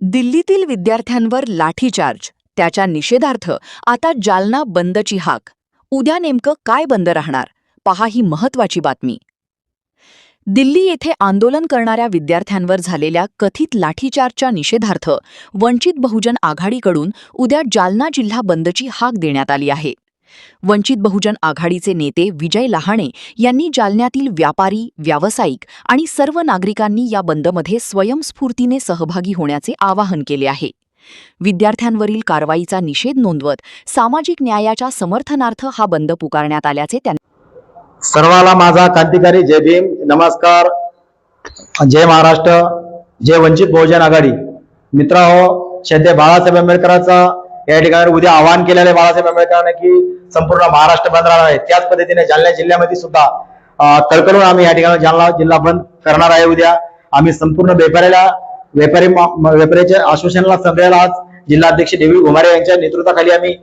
दिल्लीतील विद्यार्थ्यांवर लाठीचार्ज, त्याच्या निषेधार्थ आता जालना बंदची हाक. उद्या नेमकं काय बंद राहणार, पहा ही महत्त्वाची बातमी. दिल्ली येथे आंदोलन करणाऱ्या विद्यार्थ्यांवर झालेल्या कथित लाठीचार्जच्या निषेधार्थ वंचित बहुजन आघाडीकडून उद्या जालना जिल्हा बंदची हाक देण्यात आली आहे. वंचित बहुजन आघाडीचे नेते विजय लहाणे यांनी जालन्यातील व्यापारी, व्यावसायिक आणि सर्व नागरिकांनी या बंदमध्ये स्वयंस्फूर्तीने सहभागी होण्याचे आवाहन केले आहे. विद्यार्थ्यांवरील कारवाईचा निषेध नोंदवत सामाजिक न्यायाच्या समर्थनार्थ हा बंद पुकारण्यात आल्याचे त्यांनी. सर्वाला माझा क्रांतिकारी जय भीम, नमस्कार, जय महाराष्ट्र, जय वंचित बहुजन आघाडी. मित्रांनो, श्रद्धेय बाळासाहेब आंबेडकरांचा या ठिकाणी उद्या आवाहन केलेले बाळासाहेब आंबेडकरांनी की संपूर्ण महाराष्ट्र बंद राहणार आहे. त्याच पद्धतीने जालना जिल्ह्यामध्ये सुद्धा कळकळून आम्ही या ठिकाणी जालना जिल्हा बंद करणार आहे. उद्या आम्ही संपूर्ण व्यापाऱ्याच्या आश्वासनाला सगळ्याला आज जिल्हाध्यक्ष देवी घुमारे यांच्या नेतृत्वाखाली आम्ही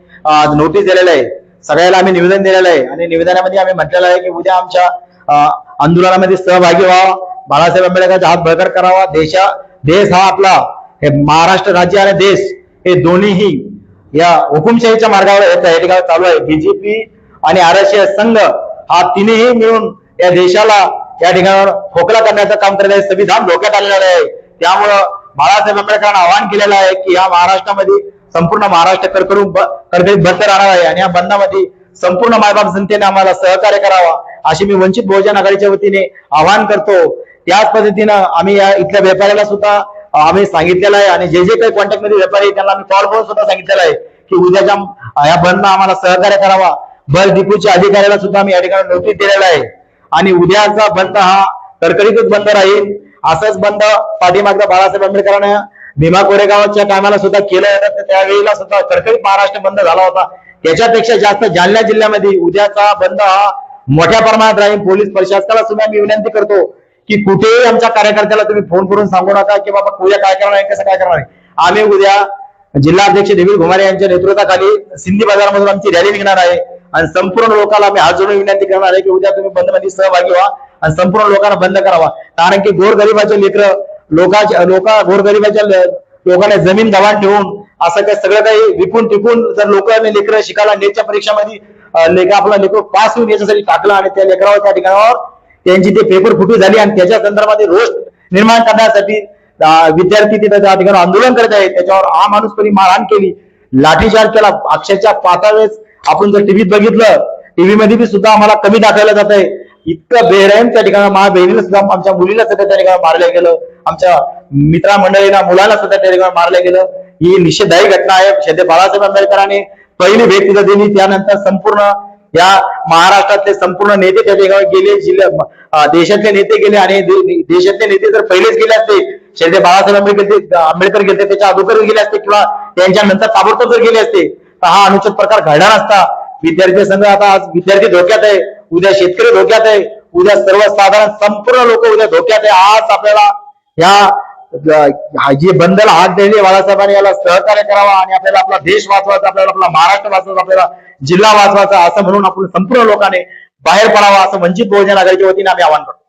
नोटीस दिलेलं आहे. सगळ्याला आम्ही निवेदन दिलेलं आहे आणि निवेदनामध्ये आम्ही म्हटलेलं आहे की उद्या आमच्या आंदोलनामध्ये सहभागी व्हावा, बाळासाहेब आंबेडकरांचा हात बळकट करावा. देश हा आपला, हे महाराष्ट्र राज्य आणि देश हे दोन्हीही या हुकुमशाहीच्या मार्गावर या ठिकाणी चालू आहे. बीजेपी आणि आरएसएस संघ हा तिन्ही मिळून या देशाला या ठिकाणावर खोकला करण्याचं काम करत आहे. संविधान धोक्यात आलेलं आहे. त्यामुळं बाळासाहेब आंबेडकरांना आवाहन केलेलं आहे की या महाराष्ट्रामध्ये संपूर्ण महाराष्ट्र कडकडीत बंद राहणार आहे आणि या बंदामध्ये संपूर्ण मायबाप जनतेने आम्हाला सहकार्य करावा अशी मी वंचित बहुजन आघाडीच्या वतीने आवाहन करतो. त्याच पद्धतीनं आम्ही या इथल्या व्यापाऱ्याला सुद्धा आम्ही सांगितलेलं आहे आणि जे काही कॉन्टॅक्ट मध्ये व्यापारी त्यांना आम्ही कॉल करून सुद्धा सांगितलेलं आहे की उद्याच्या या बंद आम्हाला सहकार्य करावा. बस डिपोच्या अधिकाऱ्याला सुद्धा आम्ही या ठिकाणी नोटीस दिलेला आहे आणि उद्याचा बंद हा कडकडीतच बंद राहील. असंच बंद पाठीमागचा बाळासाहेब आंबेडकरांना भीमा कोरेगावच्या कामाला सुद्धा केलं होतं, त्यावेळेला सुद्धा कडकडीत महाराष्ट्र बंद झाला होता. त्याच्यापेक्षा जास्त जालना जिल्ह्यामध्ये उद्याचा बंद हा मोठ्या प्रमाणात राहील. पोलीस प्रशासनाला सुद्धा मी विनंती करतो की कुठेही आमच्या कार्यकर्त्याला तुम्ही फोन करून सांगू नका की बाबा उद्या काय करणार आहे, कसं काय करणार आहे. आम्ही उद्या जिल्हाध्यक्ष देवी घुमारे यांच्या नेतृत्वाखाली सिंधी बाजारामधून आमची रॅली निघणार आहे आणि संपूर्ण लोकांना आम्ही हात जोडून विनंती करणार आहे की उद्या तुम्ही बंद मध्ये सहभागी व्हा आणि संपूर्ण लोकांना बंद करावा. कारण की गोरगरिबाचे लेकरं गोरगरिबाच्या लोकांना जमीन गव्हाण ठेवून असं काय सगळं काही विकून टिकून जर लोकांनी लेकरं शिकायला नेटच्या परीक्षामध्ये आपला लेकर पास होऊन याच्यासाठी टाकलं आणि त्या लेकरावर त्या ठिकाणावर त्यांची ते पेपर फुटी झाली आणि त्याच्या संदर्भात रोष निर्माण करण्यासाठी विद्यार्थी तिथे त्या ठिकाणी आंदोलन करत आहेत. त्याच्यावर हा माणूसपणी मारहाण केली, लाठीचार्ज केला. अक्षरशः 5 वेळेस आपण जर टीव्हीत बघितलं, टीव्ही मध्ये सुद्धा आम्हाला कमी दाखवलं जात आहे. इतकं बेरहम त्या ठिकाणी माझ्या बहिणीला सुद्धा, आमच्या मुलीला सुद्धा त्या ठिकाणी मारलं गेलं, आमच्या मित्रमंडळींना मुलाला सुद्धा त्या ठिकाणी मारलं गेलं. ही निषेधाई घटना आहे. श्रद्धेय बाळासाहेब आंबेडकरांनी पहिली भेट तिथं दिली. त्यानंतर संपूर्ण या महाराष्ट्रातले संपूर्ण नेते त्या ठिकाणी गेले, देशातले नेते गेले आणि देशातले नेते जर पहिलेच गेले असते, श्रद्धेय बाळासाहेब आंबेडकर गेले त्याच्या अगोदर गेले असते किंवा त्यांच्यानंतर ताबडतोब जर गेले असते तर हा अनुचित प्रकार घडला नसता. विद्यार्थी संघ आता आज विद्यार्थी धोक्यात आहे, उद्या शेतकरी धोक्यात आहे, उद्या सर्वसाधारण संपूर्ण लोक उद्या धोक्यात आहे. आज आपल्याला या जी बंदला हात दिली बाळासाहेबांनी याला सहकार्य करावा आणि आपल्याला आपला देश वाचवायचा, आपल्याला आपला महाराष्ट्र वाचवायचा, आपल्याला जिल्हा वाचवायचा असं म्हणून आपण संपूर्ण लोकांनी बाहेर पडावा असं वंचित बहुजन आघाडीच्या वतीने आम्ही आवाहन करतो.